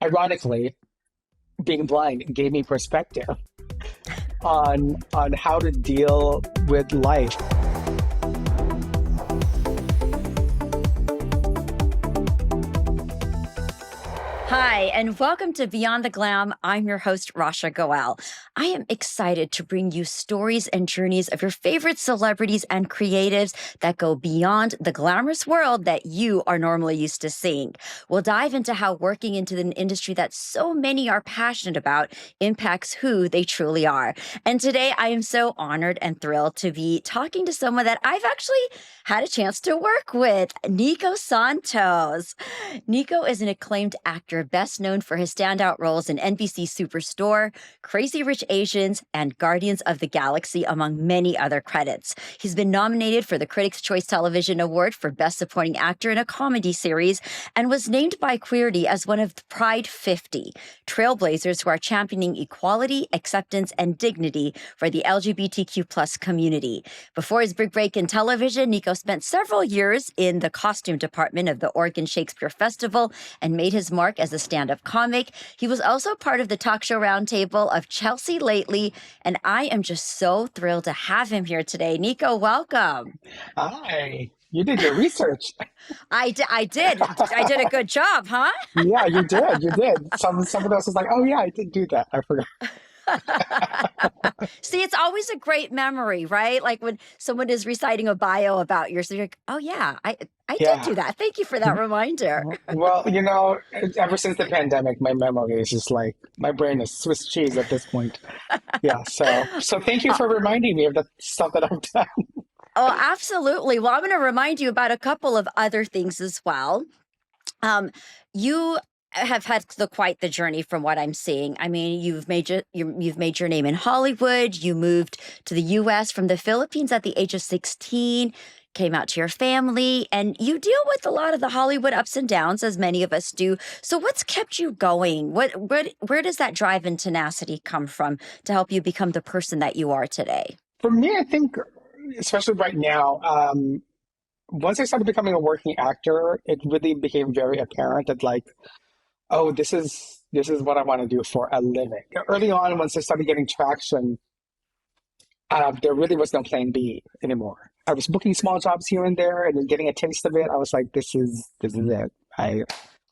ironically, being blind gave me perspective on how to deal with life. Hi, and welcome to Beyond the Glam. I'm your host, Rasha Goel. I am excited to bring you stories and journeys of your favorite celebrities and creatives that go beyond the glamorous world that you are normally used to seeing. We'll dive into how working into an industry that so many are passionate about impacts who they truly are. And today, I am so honored and thrilled to be talking to someone that I've actually had a chance to work with, Nico Santos. Nico is an acclaimed actor, best known for his standout roles in NBC Superstore, Crazy Rich Asians, and Guardians of the Galaxy, among many other credits. He's been nominated for the Critics' Choice Television Award for Best Supporting Actor in a Comedy Series and was named by Queerty as one of the Pride 50 trailblazers who are championing equality, acceptance, and dignity for the LGBTQ plus community. Before his big break in television, Nico spent several years in the costume department of the Oregon Shakespeare Festival and made his mark as a stand-up comic. He was also part of the talk show roundtable of Chelsea Lately, and I am just so thrilled to have him here today. Nico, welcome. Hi, you did your research. I did. I did a good job, huh? Yeah, you did. You did. Someone else was like, "Oh yeah, I did do that. I forgot." See, it's always a great memory, right? Like when someone is reciting a bio about yours, you're like, oh yeah, I did Yeah. do that. Thank you for that reminder. Well, ever since the pandemic, my memory is just like my brain is Swiss cheese at this point. Yeah. So thank you Uh, for reminding me of the stuff that I've done. oh, absolutely. Well, I'm going to remind you about a couple of other things as well. Um, you have had quite the journey from what I'm seeing. I mean, you've made your name in Hollywood. You moved to the U.S. from the Philippines at the age of 16, came out to your family, and you deal with a lot of the Hollywood ups and downs, as many of us do. So, what's kept you going? Where does that drive and tenacity come from to help you become the person that you are today? For me, I think, especially right now, once I started becoming a working actor, it really became very apparent that like, oh, this is what I want to do for a living. Early on, once I started getting traction, there really was no plan B anymore. I was booking small jobs here and there, and then getting a taste of it. I was like, this is it. I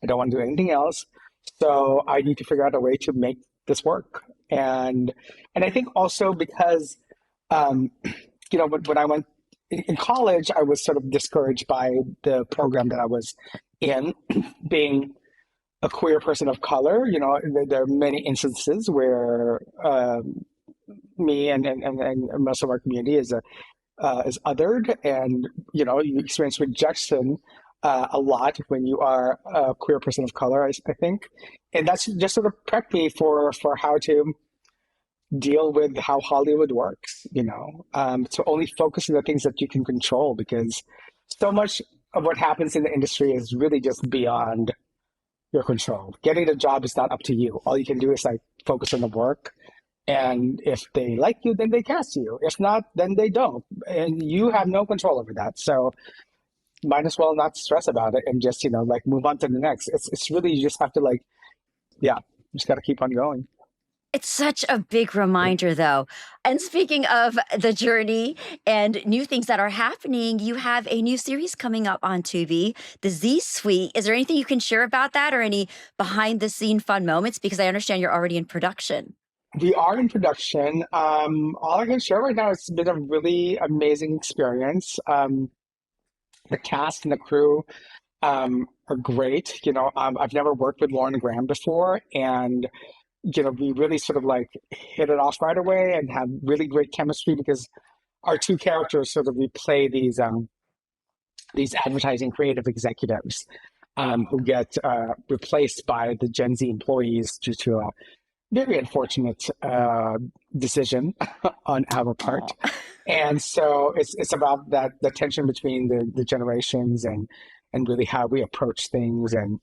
don't want to do anything else. So I need to figure out a way to make this work. And I think also because when I went in college, I was sort of discouraged by the program that I was in, being a queer person of color. There are many instances where me and most of our community is othered, and you experience rejection a lot when you are a queer person of color. I think, and that's just sort of prepped me for how to deal with how Hollywood works. To only focus on the things that you can control, because so much of what happens in the industry is really just beyond your control. Getting the job is not up to you. All you can do is like focus on the work. And if they like you, then they cast you. If not, then they don't. And you have no control over that. So might as well not stress about it and just, like move on to the next. It's really, you just have to like, yeah, you just got to keep on going. It's such a big reminder, though. And speaking of the journey and new things that are happening, you have a new series coming up on Tubi, The Z Suite. Is there anything you can share about that or any behind the scene fun moments? Because I understand you're already in production. We are in production. All I can share right now, it's been a really amazing experience. The cast and the crew are great. I've never worked with Lauren Graham before, and we really sort of like hit it off right away and have really great chemistry, because our two characters sort of, we play these advertising creative executives who get replaced by the Gen Z employees due to a very unfortunate decision on our part. Oh, And so it's about that, the tension between the generations, and really how we approach things. And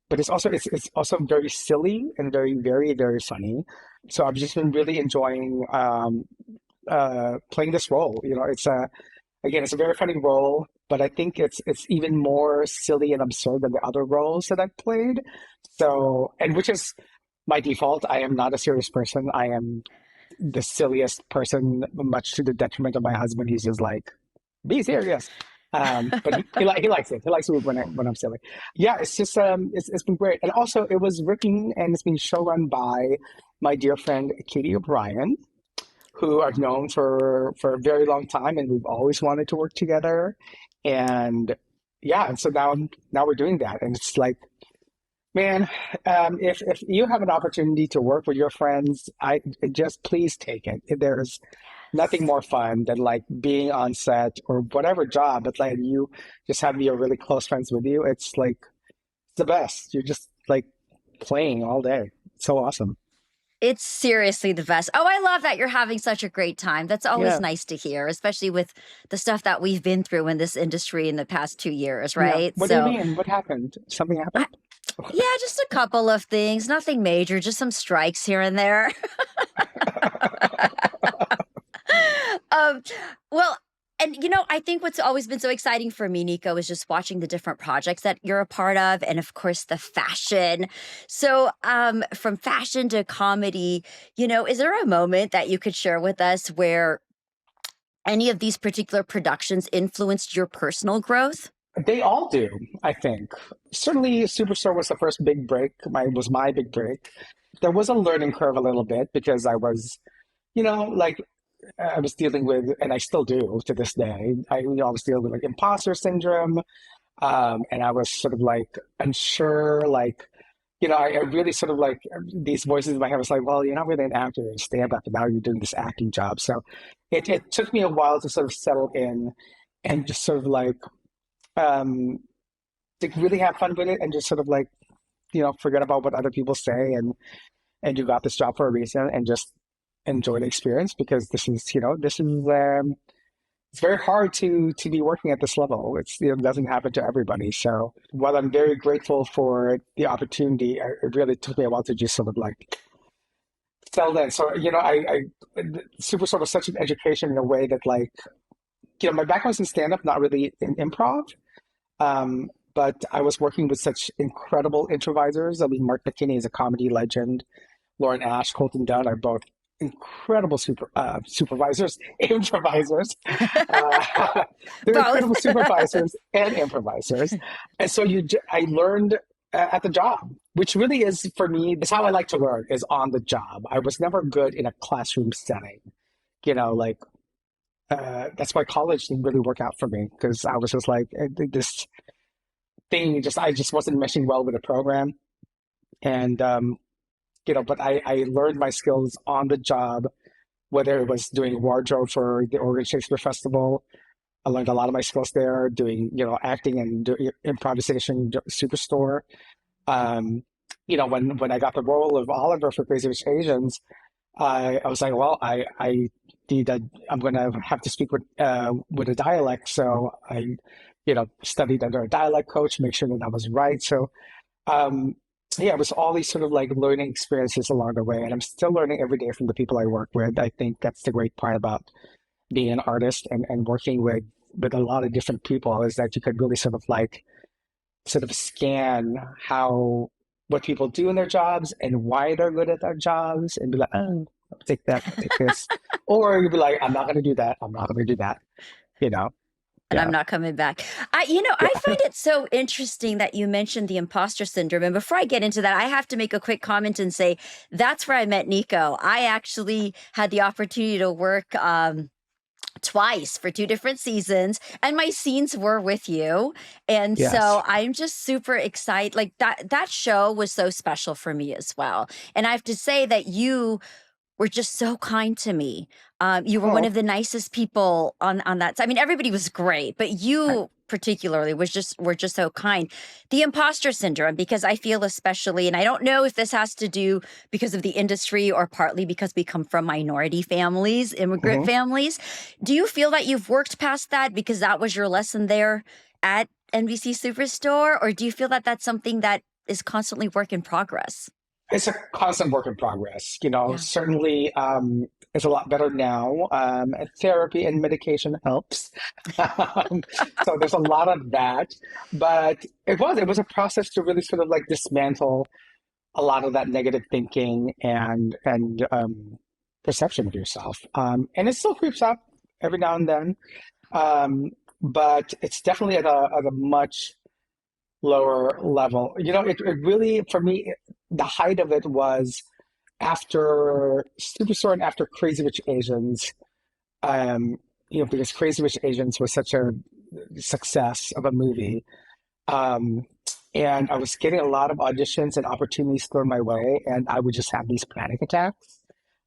but it's also very silly and very, very, very funny. So I've just been really enjoying playing this role. It's a very funny role. but I think it's even more silly and absurd than the other roles that I've played. So, and which is my default. I am not a serious person. I am the silliest person, much to the detriment of my husband. He's just like, be serious. But he likes it. He likes it when I'm silly. Yeah, it's just it's been great. And also it was written and it's been showrun by my dear friend Katie O'Brien, who I've known for a very long time, and we've always wanted to work together. And yeah, and so now we're doing that, and it's like, man, if you have an opportunity to work with your friends, I just please take it. There's nothing more fun than like being on set or whatever job, but like you just have your really close friends with you. It's like the best. You're just like playing all day. It's so awesome. It's seriously the best. Oh, I love that you're having such a great time. That's always Yeah. nice to hear, especially with the stuff that we've been through in this industry in the past 2 years, Yeah. right? What do you So, mean? What happened? Something I, happened? yeah, just a couple of things, nothing major, just some strikes here and there. um, well, and I think what's always been so exciting for me, Nico, is just watching the different projects that you're a part of, and of course the fashion. So, from fashion to comedy, is there a moment that you could share with us where any of these particular productions influenced your personal growth? They all do, I think. Certainly, Superstore was the first big break. Was my big break. There was a learning curve a little bit because I was, like I was dealing with, and I still do to this day. I was dealing with like imposter syndrome, and I was sort of like unsure, like I really sort of like these voices in my head was like, well, you're not really an actor, you're a stand-up, and now you're doing this acting job. So it took me a while to sort of settle in and just sort of like um, to really have fun with it and just sort of like forget about what other people say and you got this job for a reason and just enjoy the experience because this is it's very hard to be working at this level. It doesn't happen to everybody. So while I'm very grateful for the opportunity, it really took me a while to just sort of like settle in. So I Superstore was such an education in a way that like my background's in stand up, not really in improv. But I was working with such incredible improvisers. I mean, Mark McKinney is a comedy legend. Lauren Ash, Colton Dunn are both incredible supervisors, improvisers. They're Both. incredible supervisors and improvisers. And so I learned at the job, which really is for me, is how I like to learn is on the job. I was never good in a classroom setting, like that's why college didn't really work out for me because I was just like this thing. I just wasn't meshing well with the program, and but I learned my skills on the job, whether it was doing wardrobe for the Oregon Shakespeare Festival. I learned a lot of my skills there, doing acting and improvisation, Superstore. When I got the role of Oliver for Crazy Rich Asians, I was like, well, I need a, I'm going to have to speak with a dialect, so I studied under a dialect coach, make sure that that was right. So um, yeah, it was all these sort of like learning experiences along the way, and I'm still learning every day from the people I work with. I think that's the great part about being an artist and working with a lot of different people is that you could really sort of scan how what people do in their jobs and why they're good at their jobs and be like, oh, I'll take that, I'll take this. Or you'd be like, I'm not gonna do that, I'm not gonna do that, you know. And I'm Yeah. not coming back. I find it so interesting that you mentioned the imposter syndrome. And before I get into that, I have to make a quick comment and say that's where I met Nico. I actually had the opportunity to work twice for two different seasons, and my scenes were with you. And Yes. so I'm just super excited. Like that show was so special for me as well. And I have to say that you were just so kind to me. You were one Oh, of the nicest people on that side. I mean, everybody was great, but I, you particularly were just so kind. The imposter syndrome, because I feel especially, and I don't know if this has to do because of the industry or partly because we come from minority families, immigrant mhm. families. Do you feel that you've worked past that because that was your lesson there at NBC Superstore, or do you feel that that's something that is constantly work in progress? It's a constant work in progress. Yeah. Certainly, it's a lot better now. And therapy and medication helps. So there's a lot of that, but it was a process to really sort of like dismantle a lot of that negative thinking and perception of yourself. And it still creeps up every now and then, um, but it's definitely at a much lower level. It really, for me, the height of it was after Superstore and after Crazy Rich Asians. Um, because Crazy Rich Asians was such a success of a movie. Um, and I was getting a lot of auditions and opportunities thrown my way, and I would just have these panic attacks.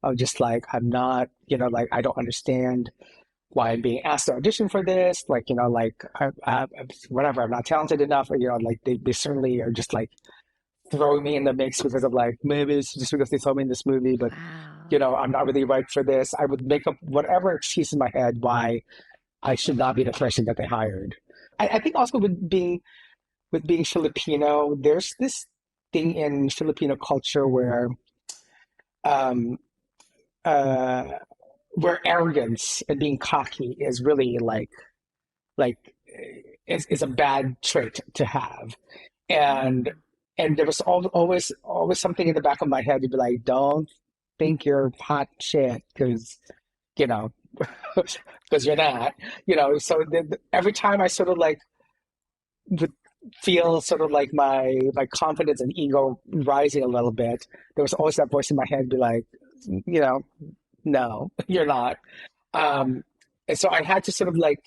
I was just like, I'm not, like, I don't understand why I'm being asked to audition for this. Like, like, whatever, I'm not talented enough. Or, like, they certainly are just like throwing me in the mix because of like, maybe it's just because they saw me in this movie, but, Wow. I'm not really right for this. I would make up whatever excuse in my head why I should not be the person that they hired. I think also with being Filipino, there's this thing in Filipino culture um, uh, where arrogance and being cocky is really like is a bad trait to have, and Mm. and there was always something in the back of my head to be like, don't think you're hot shit because you know because you're not, So every time I sort of like would feel sort of like my confidence and ego rising a little bit, there was always that voice in my head be like, you know, no, you're not. Um, and so I had to sort of like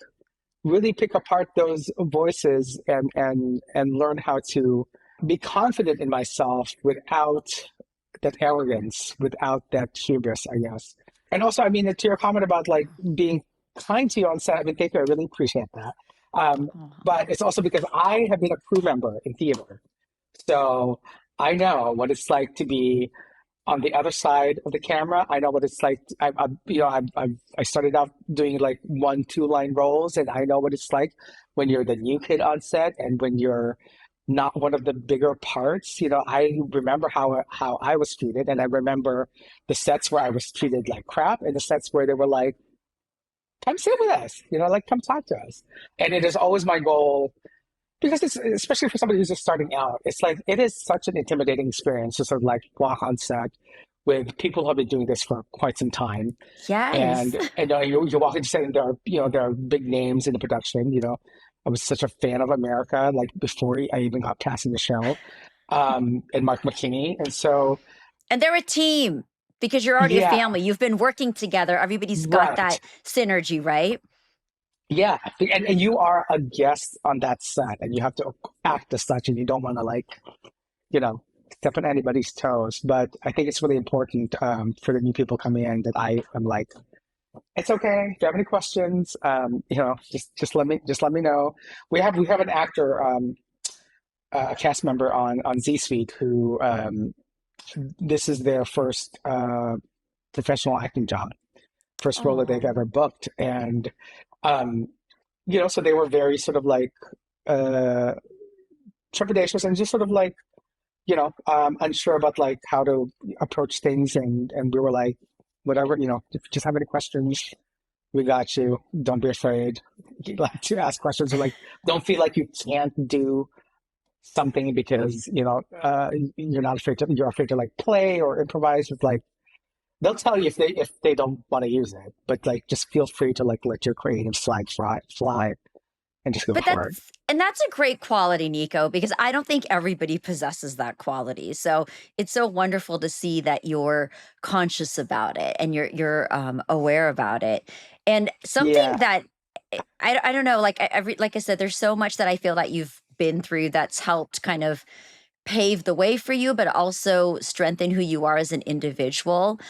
really pick apart those voices and learn how to be confident in myself without that arrogance, without that hubris, I guess. And also, I mean, to your comment about like being kind to you on set, I mean, thank you. I really appreciate that. Um, Aw. but it's also because I have been a crew member in theater. So I know what it's like to be on the other side of the camera. I know what it's like. I started out doing like 1, 2 line roles, and I know what it's like when you're the new kid on set and when you're not one of the bigger parts. I remember how I was treated, and I remember the sets where I was treated like crap, and the sets where they were like, "Come sit with us," like come talk to us. And it is always my goal because it's especially for somebody who's just starting out. It's like it is such an intimidating experience to sort of like walk on set with people who have been doing this for quite some time, Yes. and you walk into set and there are big names in the production. I was such a fan of America like before I even got cast in the show, and Mark McKinney, and so And they're a team because you're already a yeah, family. You've been working together. Everybody's got right, that synergy, right? yeah, and you are a guest on that set, and you have to act as such, and you don't want to like you know, step on anybody's toes. But I think it's really important for the new people coming in that I am like, it's okay. If you have any questions, just let me know. We have an actor, a cast member on Z Suite who this is their first professional acting job, first role that they've Oh. ever booked, and um, so they were very sort of like uh, trepidatious and just sort of like unsure about like how to approach things, and we were like, whatever, if you just have any questions, we got you. Don't be afraid. You like to ask questions, or like, don't feel like you can't do something because you're afraid to like play or improvise. It's like they'll tell you if they don't want to use it, but like just feel free to like let your creative flag fly and just go But for it. that's a great quality, Nico, because I don't think everybody possesses that quality. So it's so wonderful to see that you're conscious about it and you're aware about it. And something Yeah. that I don't know, like like I said, there's so much that I feel that you've been through that's helped kind of pave the way for you, but also strengthen who you are as an individual.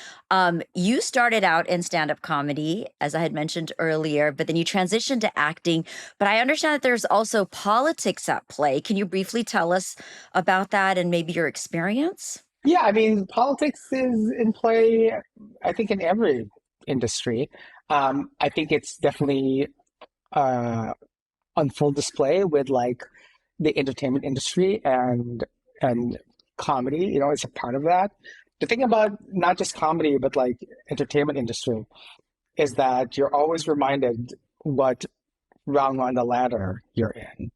You started out in stand up comedy, as I had mentioned earlier, but then you transitioned to acting. But I understand that there's also politics at play. Can you briefly tell us about that and maybe your experience? Yeah, I mean, politics is in play, I think, in every industry. I think it's definitely uh, on full display with like the entertainment industry and comedy, is a part of that. The thing about not just comedy, but like entertainment industry is that you're always reminded what rung on the ladder you're in,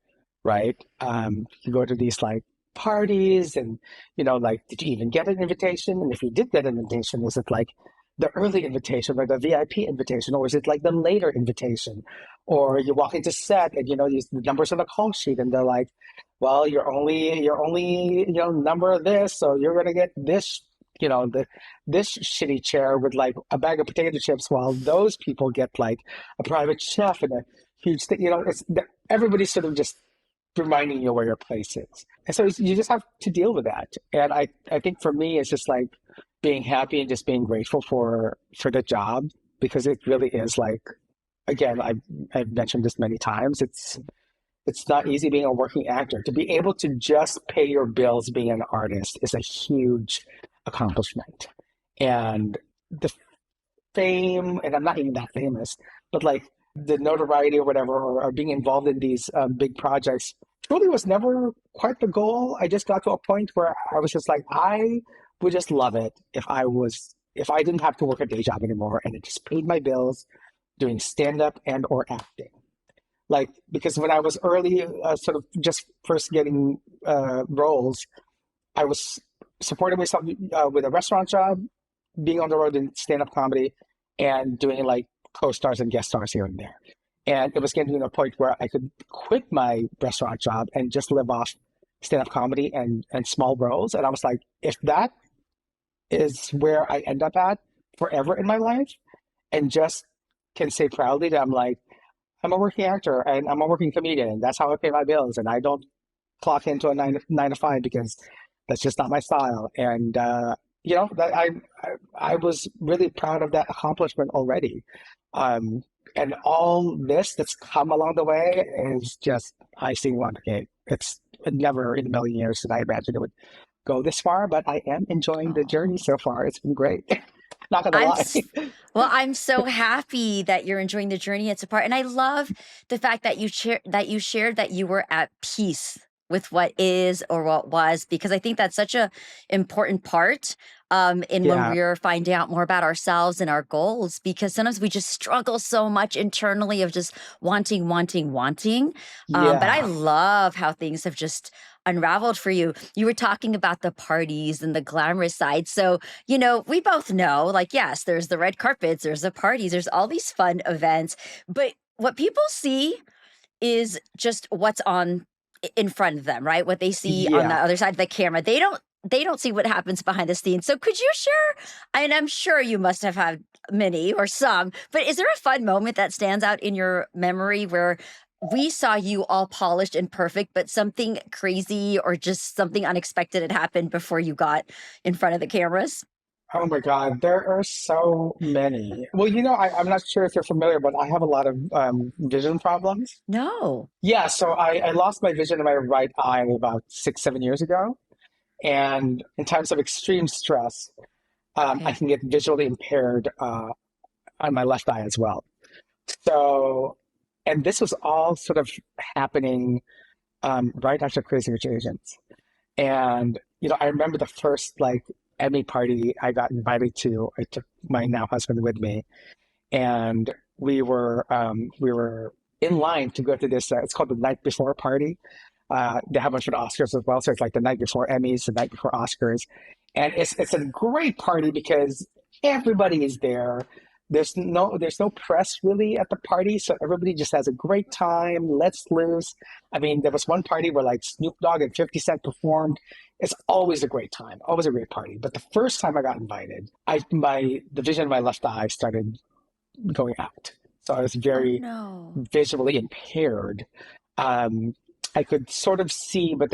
right? You go to these like parties and, like, did you even get an invitation? And if you did get an invitation, was it like the early invitation or the VIP invitation, or is it like the later invitation? Or you walk into set and, the numbers on the call sheet and they're like, well, you're only, number this, so you're going to get this, this shitty chair with like a bag of potato chips while those people get like a private chef and a huge thing. Everybody's sort of just reminding you where your place is. And so you just have to deal with that. And I think for me, it's just like being happy and just being grateful for the job, because it really is like, again, I've mentioned this many times. It's not easy being a working actor. To be able to just pay your bills being an artist is a huge accomplishment. And the fame, and I'm not even that famous, but like the notoriety or whatever, or being involved in these big projects truly was never quite the goal. I just got to a point where I was just like, I would just love it if I didn't have to work a day job anymore and it just paid my bills doing stand-up and or acting. Like, because when I was early, sort of just first getting roles, I was supporting myself with a restaurant job, being on the road in stand-up comedy, and doing like co-stars and guest stars here and there. And it was getting to a point where I could quit my restaurant job and just live off stand-up comedy and small roles. And I was like, if that is where I end up at forever in my life, and just can say proudly that I'm a working actor and I'm a working comedian, and that's how I pay my bills. And I don't clock into a nine to five because that's just not my style. And that I was really proud of that accomplishment already. And all this that's come along the way is just icing on the cake. It's never in a million years that I imagined it would go this far, but I am enjoying the journey so far. It's been great. Not gonna I'm lie. s- well, I'm so happy that you're enjoying the journey it's a part. And I love the fact that you shared that you were at peace with what is or what was, because I think that's such a important part in when Yeah, we're finding out more about ourselves and our goals, because sometimes we just struggle so much internally of just wanting, wanting, wanting. But I yeah, love how things have just unraveled for you. You were talking about the parties and the glamorous side. So, we both know, like, yes, there's the red carpets, there's the parties, there's all these fun events. But what people see is just what's on in front of them, right? What they see on the yeah. other side of the camera. They don't see what happens behind the scenes. So could you share, and I'm sure you must have had many or some, but is there a fun moment that stands out in your memory where we saw you all polished and perfect, but something crazy or just something unexpected had happened before you got in front of the cameras? Oh my God, there are so many. Well, I'm not sure if you're familiar, but I have a lot of vision problems. No. Yeah, so I lost my vision in my right eye about 6, 7 years ago. And in times of extreme stress, I Okay. can get visually impaired on my left eye as well. So, and this was all sort of happening right after Crazy Rich Asians. And, I remember the first like Emmy party I got invited to. I took my now husband with me, and we were in line to go to this. It's called the night before party. They have one for the Oscars as well, so it's like the night before Emmys, the night before Oscars, and it's a great party because everybody is there. There's no press really at the party, so everybody just has a great time. Let's loose. I mean, there was one party where like Snoop Dogg and 50 Cent performed. It's always a great time, always a great party. But the first time I got invited, the vision of my left eye started going out. So I was Oh very no. visually impaired. Um, I could sort of see, but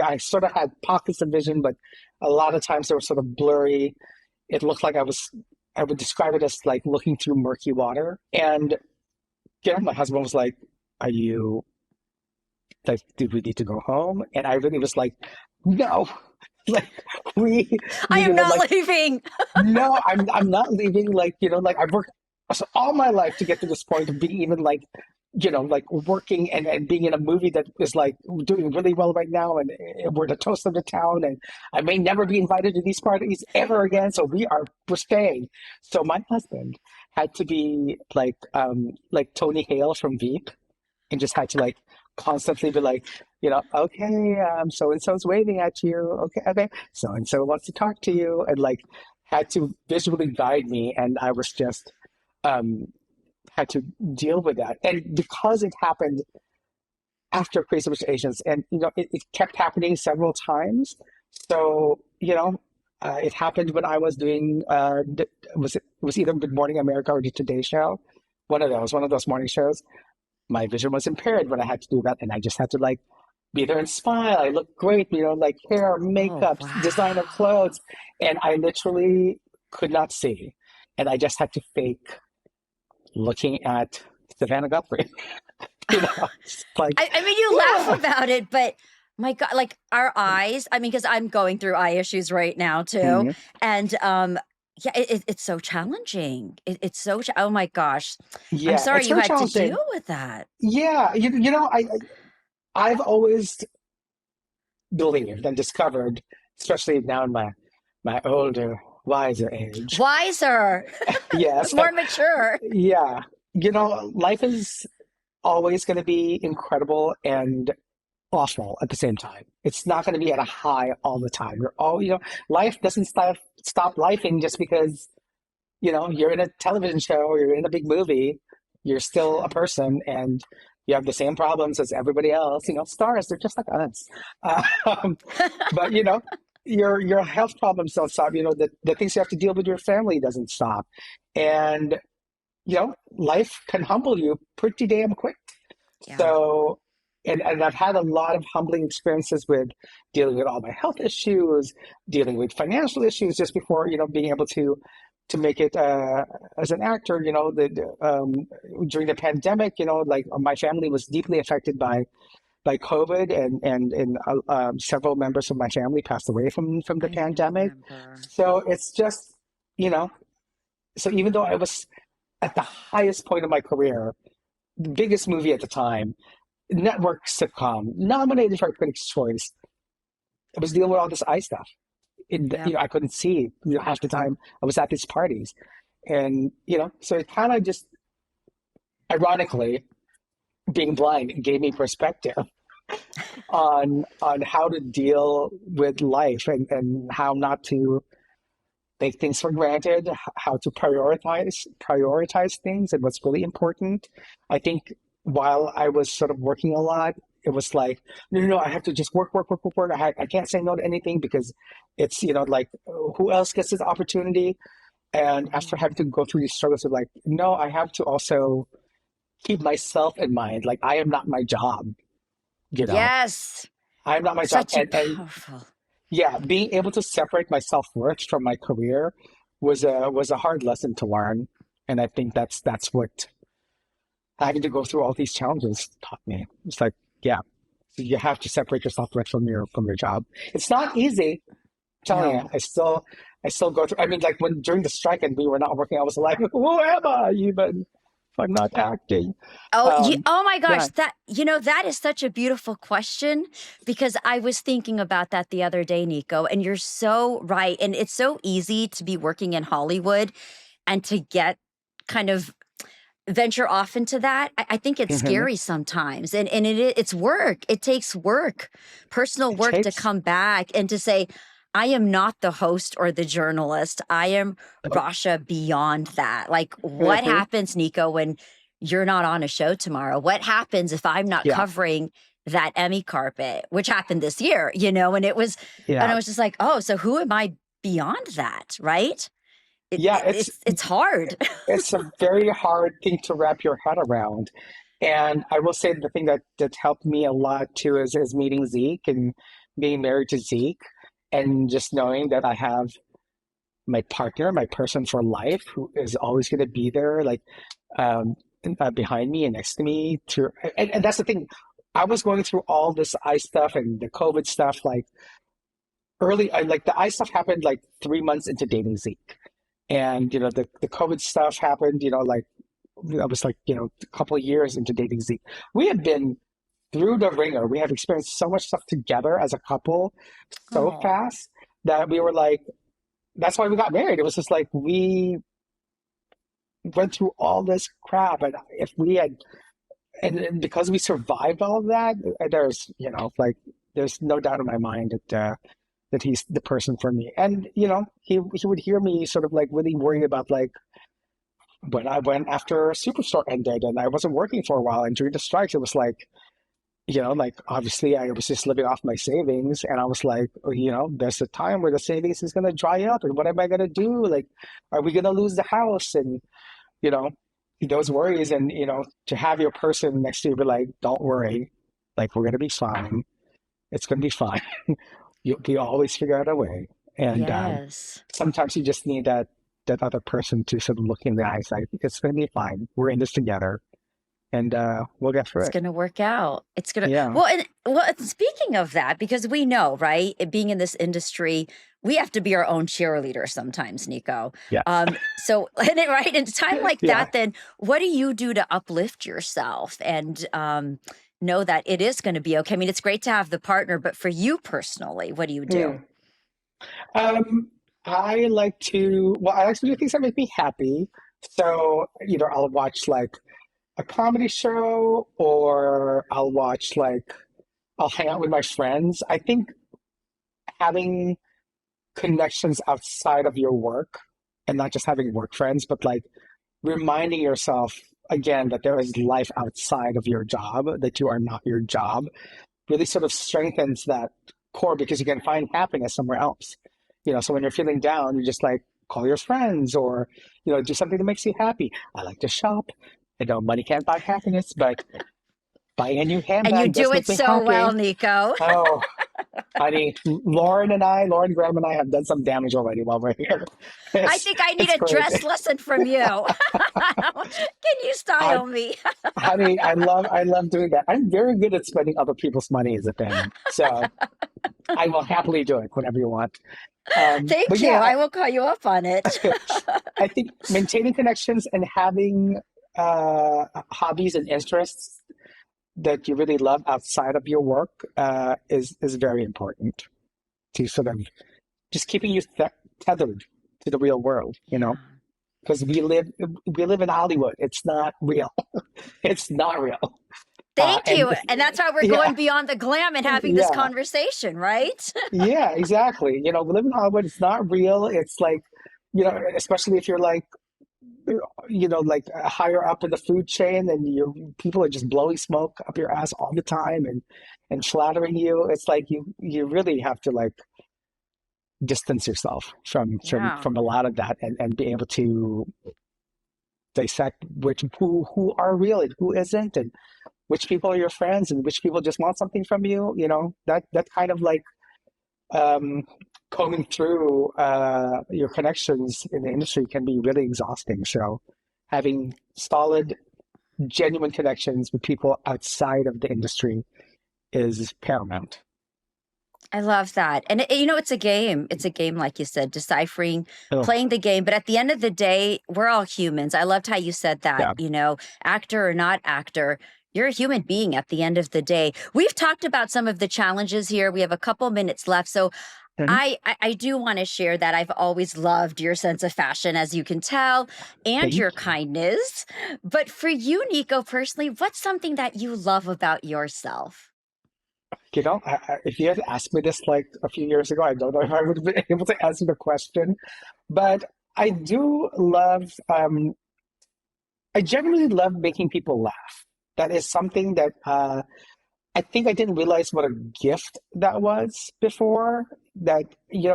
I sort of had pockets of vision, but a lot of times they were sort of blurry. It looked like I would describe it as like looking through murky water. And, my husband was like, are you, like, do we need to go home? And I really was like, no, like we, I am not like, leaving. no, I'm not leaving. Like, like I've worked all my life to get to this point of being even like like working and being in a movie that is like doing really well right now, and we're the toast of the town, and I may never be invited to these parties ever again. So we're staying. So my husband had to be like Tony Hale from Veep, and just had to like constantly be like, okay, so and so's waving at you. Okay, okay, so and so wants to talk to you, and like had to visually guide me, and I was just um had to deal with that. And because it happened after Crazy Rich Asians, and it kept happening several times. So it happened when I was doing it was either Good Morning America or the Today Show, one of those morning shows. My vision was impaired when I had to do that, and I just had to like be there and smile. I look great, like hair, Oh, makeup, designer wow. clothes, and I literally could not see, and I just had to fake looking at Savannah Guthrie. It's like, I mean, you laugh yeah. about it, but my God, like our eyes, I mean, because I'm going through eye issues right now too. Mhm. And yeah, it's so challenging. It's so, oh my gosh. I'm Yeah, sorry it's you very had to deal challenging. with that. Yeah, I've always believed and discovered, especially now in my older, wiser age. Wiser, Yes, more mature. yeah. Life is always going to be incredible and awful at the same time. It's not going to be at a high all the time. Life doesn't stop lifing just because you're in a television show or you're in a big movie. You're still a True. person, and you have the same problems as everybody else. Stars, they're just like us. Um, but your health problems don't stop. The things you have to deal with your family doesn't stop. And life can humble you pretty damn quick. Yeah. So, and I've had a lot of humbling experiences with dealing with all my health issues, dealing with financial issues just before, being able to make it as an actor. During the pandemic, like my family was deeply affected by COVID, and several members of my family passed away from the I pandemic. remember. So it's just, you know, so even though I was at the highest point of my career, the biggest movie at the time, network sitcom, nominated for Critics' Choice, I was dealing with all this eye stuff. Yep. I couldn't see, half the time I was at these parties. And, so it kind of just, ironically, being blind gave me perspective on how to deal with life, and how not to take things for granted, how to prioritize things and what's really important. I think while I was sort of working a lot, it was like, no, no, no, I have to just work, work, work, work, work. I can't say no to anything because it's, like, who else gets this opportunity? And after Mhm. having to go through these struggles of like, no, I have to also keep myself in mind. Like, I am not my job, you know, Yes. I am not my job. Such a And powerful. yeah, being able to separate my self-worth from my career was a hard lesson to learn. And I think that's what having to go through all these challenges taught me. It's like, yeah, you have to separate your self-worth from your job. It's not easy. I'm telling you, No. I still go through. I mean, like when during the strike and we were not working, I was like, who am I even if I'm not acting? Oh my gosh, Yeah. that is such a beautiful question because I was thinking about that the other day, Nico, and you're so right. And it's so easy to be working in Hollywood and to get kind of venture off into that. I think it's Hmm. scary sometimes. And it's work. It takes work, personal It work to takes. come back and to say, I am not the host or the journalist. I am Rasha beyond that. Like, what Hmm. happens, Nico, when you're not on a show tomorrow? What happens if I'm not Yeah. covering that Emmy carpet, which happened this year, and I Yeah. was just like, oh, so who am I beyond that? Right? It, Yeah. it it's hard. It's a very hard thing to wrap your head around. And I will say the thing that helped me a lot too is meeting Zeke and being married to Zeke, and just knowing that I have my partner, my person for life, who is always going to be there, like um, behind me and next to me. And that's the thing. I was going through all this eye stuff and the COVID stuff like early. Like the eye stuff happened like 3 months into dating Zeke, and the COVID stuff happened. Like I was like, a couple of years into dating Z. We had been through the ringer. We had experienced so much stuff together as a couple so Oh, fast that we were like, that's why we got married. It was just like we went through all this crap, and if we had, and because we survived all of that, there's, like, there's no doubt in my mind that he's the person for me. And he would hear me sort of like really worry about like when I went after Superstore ended and I wasn't working for a while, and during the strikes, it was like, like obviously I was just living off my savings, and I was like, oh, there's a time where the savings is gonna dry up, and what am I gonna do? Like, are we gonna lose the house? And you know, those worries, and to have your person next to you be like, don't worry, like we're gonna be fine. It's gonna be fine. We always figure out a way. And yes. sometimes you just need that other person to sort of look in the eyes, like it's gonna be fine. We're in this together, and we'll get through It's it. going to work out. It's going to, Yeah, speaking of that, because we know, right, being in this industry, we have to be our own cheerleader sometimes, Nico. yeah, So, right, in a time like yeah. that, then what do you do to uplift yourself and know that it is going to be okay? I mean, it's great to have the partner, but for you personally, what do you do? Hmm. Um, I like to, well, I like to do things that make me happy. So either I'll watch like a comedy show, or I'll hang out with my friends. I think having connections outside of your work, and not just having work friends, but like reminding yourself again that there is life outside of your job, that you are not your job, really sort of strengthens that core, because you can find happiness somewhere else. So when you're feeling down, you just like call your friends, or, do something that makes you happy. I like to shop. I know money can't buy happiness, but buying a new And you handbag does do it make me so well, happy. Nico. Oh, honey, Lauren Graham and I have done some damage already while we're here. I It's, think I need it's a great. dress lesson from you. Can you I, style me? honey, I love doing that. I'm very good at spending other people's money as a thing. So I will happily do it whenever you want. But Thank you. yeah, I will call you up on it. I think maintaining connections and having hobbies and interests that you really love outside of your work is very important to sort of just keeping you tethered to the real world. Yeah. Because we live in Hollywood. It's not real. It's not real. Thank And you. And that's why we're yeah, going beyond the glam and having this yeah, conversation, right? yeah, exactly. We live in Hollywood. It's not real. It's like, especially if you're like, like higher up in the food chain, and people are just blowing smoke up your ass all the time, and flattering you. It's like you really have to like distance yourself from from Yeah. from a lot of that, and be able to dissect who are real and who isn't, and which people are your friends and which people just want something from you. That kind of like um, combing through your connections in the industry can be really exhausting. So having solid, genuine connections with people outside of the industry is paramount. I love that. And it's a game. It's a game, like you said, deciphering, Oh, playing the game. But at the end of the day, we're all humans. I loved how you said that, yeah. actor or not actor. You're a human being at the end of the day. We've talked about some of the challenges here. We have a couple minutes left. So Mhm. I do want to share that I've always loved your sense of fashion, as you can tell, and Thank your kindness. But for you, Nico, personally, what's something that you love about yourself? if you had asked me this like a few years ago, I don't know if I would have been able to answer the question, but I do love, I genuinely love making people laugh. That is something that I think I didn't realize what a gift that was before. That,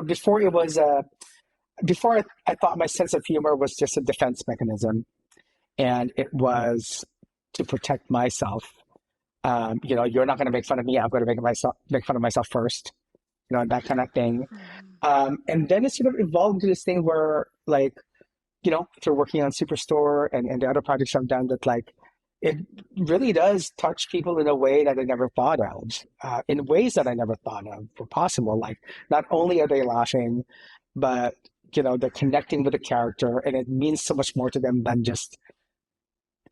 before it was before I thought my sense of humor was just a defense mechanism, and it was to protect myself. You're not going to make fun of me. I'm going to make fun of myself first. That kind of thing. And then it sort of evolved into this thing where, like, after working on Superstore and the other projects I've done, that like it really does touch people in a way that I never thought of, in ways that I never thought of were possible. Like, not only are they laughing, but they're connecting with the character, and it means so much more to them than just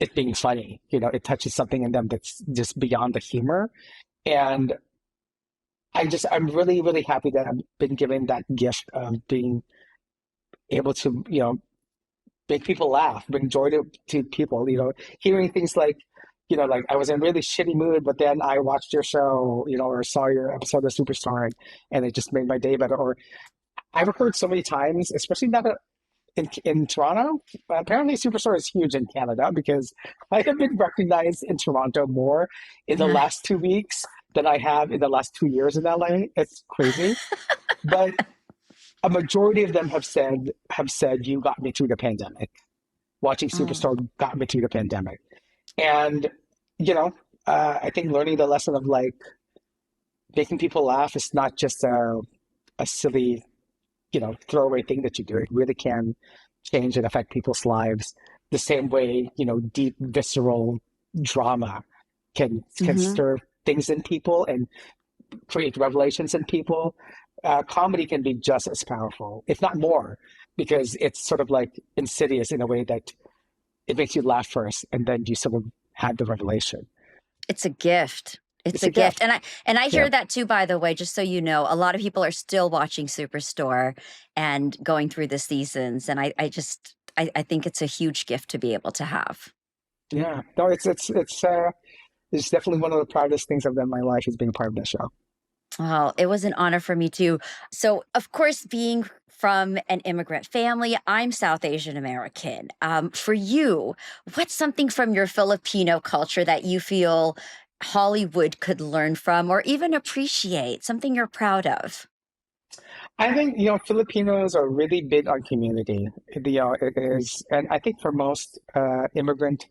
it being funny. It touches something in them that's just beyond the humor. And I'm really, really happy that I've been given that gift of being able to, make people laugh, bring joy to people, hearing things like, like I was in a really shitty mood, but then I watched your show, or saw your episode of Superstore and it just made my day better. Or I've heard so many times, especially now that in Toronto, apparently Superstore is huge in Canada because I have been recognized in Toronto more in the Yeah. last 2 weeks than I have in the last 2 years in LA. It's crazy. But a majority of them have said you got me through the pandemic. Watching Oh. Superstore got me through the pandemic. And, you know, I think learning the lesson of like making people laugh is not just a silly, throwaway thing that you do. It really can change and affect people's lives the same way, deep, visceral drama can Hmm. stir things in people and create revelations in people. Comedy can be just as powerful, if not more, because it's sort of like insidious in a way that it makes you laugh first and then you sort of have the revelation. It's a gift. It's It's a a gift. gift. And I Yeah. hear that too, by the way, just so you know. A lot of people are still watching Superstore and going through the seasons. And I think it's a huge gift to be able to have. Yeah. No, it's definitely one of the proudest things I've done in my life is being a part of this show. Well, it was an honor for me too. So, of course, being from an immigrant family, I'm South Asian American. For you, what's something from your Filipino culture that you feel Hollywood could learn from or even appreciate? Something you're proud of? I think, Filipinos are really big on community. It is, and I think for most immigrant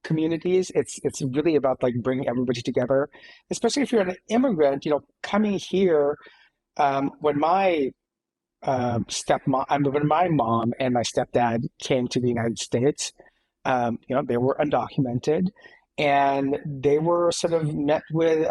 communities, it's really about like bringing everybody together, especially if you're an immigrant, coming here, when my when my mom and my stepdad came to the United States, they were undocumented, and they were sort of met with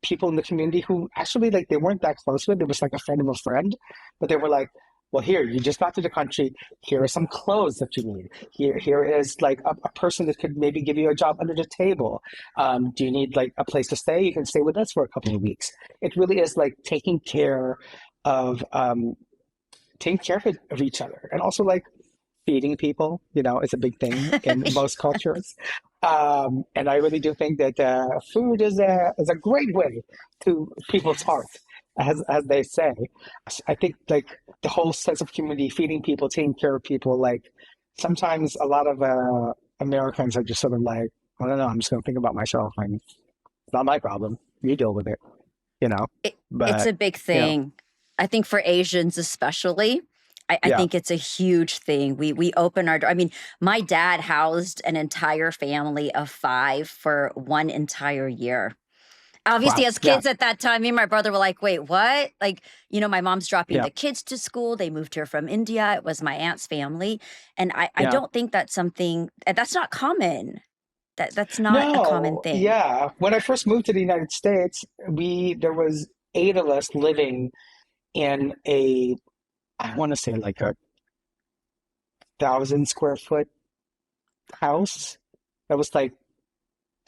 people in the community who actually like they weren't that close with. It was like a friend of a friend, but they were like, "Well, here you just got to the country. Here are some clothes that you need. Here is like a person that could maybe give you a job under the table. Do you need like a place to stay? You can stay with us for a couple of weeks." It really is like of taking care of each other, and also like feeding people, is a big thing in most cultures. And I really do think that food is a great way to people's hearts, as they say. I think like the whole sense of community, feeding people, taking care of people. Like sometimes a lot of Americans are just sort of like, I don't know, I'm just going to think about myself, and it's not my problem. You deal with it, you know. It's But a big you know, thing. I think for Asians especially, I yeah, think it's a huge thing. We open our door. I mean, my dad housed an entire family of five for one entire year. Obviously, wow, as yeah, kids at that time, me and my brother were like, wait, what? Like, my mom's dropping yeah, the kids to school. They moved here from India. It was my aunt's family. And I yeah. don't think that's something that's not common. That's not a common No, thing. yeah. When I first moved to the United States, there was eight of us living in I want to say like a 1,000 square foot house. That was like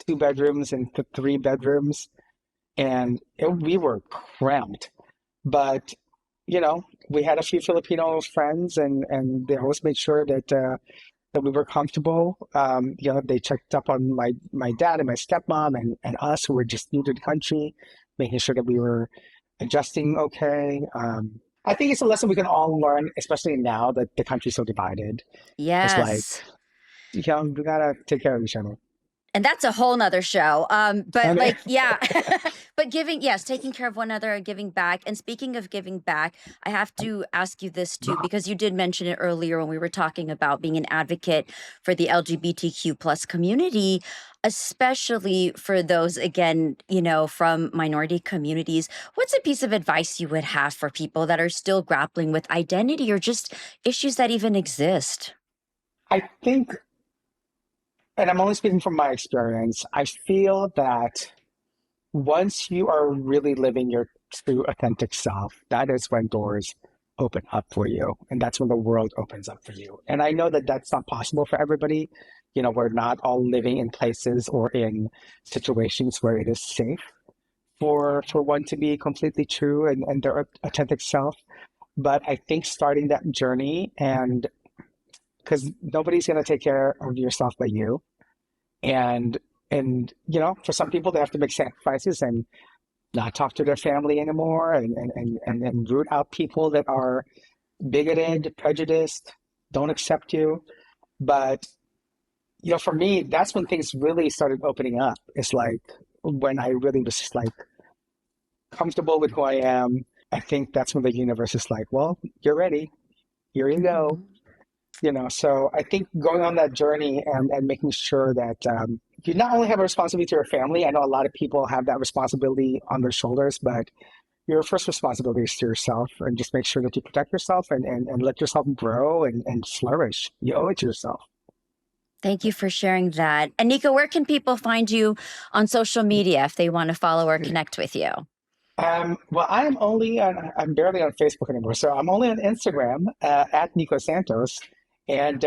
2 bedrooms and 3 bedrooms, and we were cramped. But we had a few Filipino friends, and they always made sure that we were comfortable. They checked up on my dad and my stepmom and us who were just new to the country, making sure that we were adjusting okay. I think it's a lesson we can all learn, especially now that the country's so divided. It's like, Yes. we gotta take care of each other. And that's a whole nother show. But And like, yeah, but yes, taking care of one another and giving back. And speaking of giving back, I have to ask you this too, because you did mention it earlier when we were talking about being an advocate for the LGBTQ plus community, especially for those, again, from minority communities. What's a piece of advice you would have for people that are still grappling with identity or just issues that even exist? I think, and I'm only speaking from my experience, I feel that once you are really living your true authentic self, that is when doors open up for you. And that's when the world opens up for you. And I know that that's not possible for everybody. we're not all living in places or in situations where it is safe for one to be completely true and their authentic self. But I think starting that journey, and because nobody's going to take care of yourself but you, and for some people they have to make sacrifices and not talk to their family anymore, and root out people that are bigoted, prejudiced, don't accept you. But for me, that's when things really started opening up. It's like when I really was just like comfortable with who I am. I think that's when the universe is like, well, you're ready. Here you go. So I think going on that journey and making sure that you not only have a responsibility to your family. I know a lot of people have that responsibility on their shoulders, but your first responsibility is to yourself, and just make sure that you protect yourself and let yourself grow and flourish. You owe it to yourself. Thank you for sharing that. And Nico, where can people find you on social media if they want to follow or connect with you? Well, I'm barely on Facebook anymore, so I'm only on Instagram at Nico Santos, and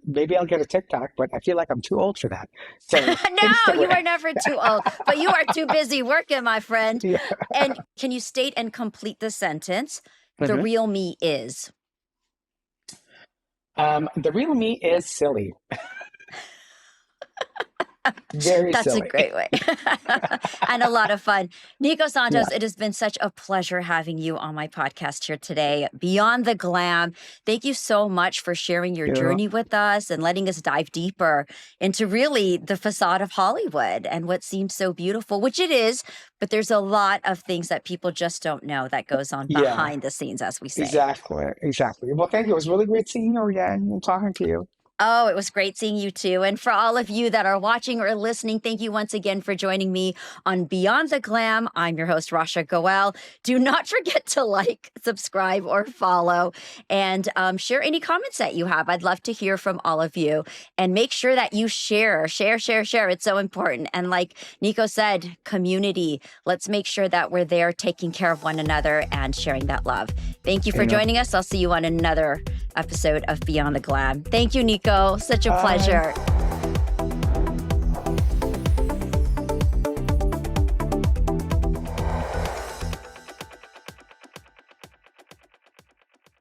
maybe I'll get a TikTok, but I feel like I'm too old for that. So No, Instagram. you are never too old, but you are too busy working, my friend. Yeah. And can you state and complete the sentence? The real me is. The real me is silly. Very That's silly. a great way. And a lot of fun. Nico Santos, it has been such a pleasure having you on my podcast here today. Beyond the Glam, thank you so much for sharing your journey with us and letting us dive deeper into really the facade of Hollywood and what seems so beautiful, which it is, but there's a lot of things that people just don't know that goes on behind the scenes, as we say. Exactly. Well, thank you. It was really great seeing you again and talking to you. Oh, it was great seeing you too. And for all of you that are watching or listening, thank you once again for joining me on Beyond the Glam. I'm your host, Rasha Goel. Do not forget to like, subscribe, or follow, and share any comments that you have. I'd love to hear from all of you. And make sure that you share. It's so important. And like Nico said, community. Let's make sure that we're there taking care of one another and sharing that love. Thank you for joining us. I'll see you on another episode of Beyond the Glam. Thank you, Nico. Such a pleasure.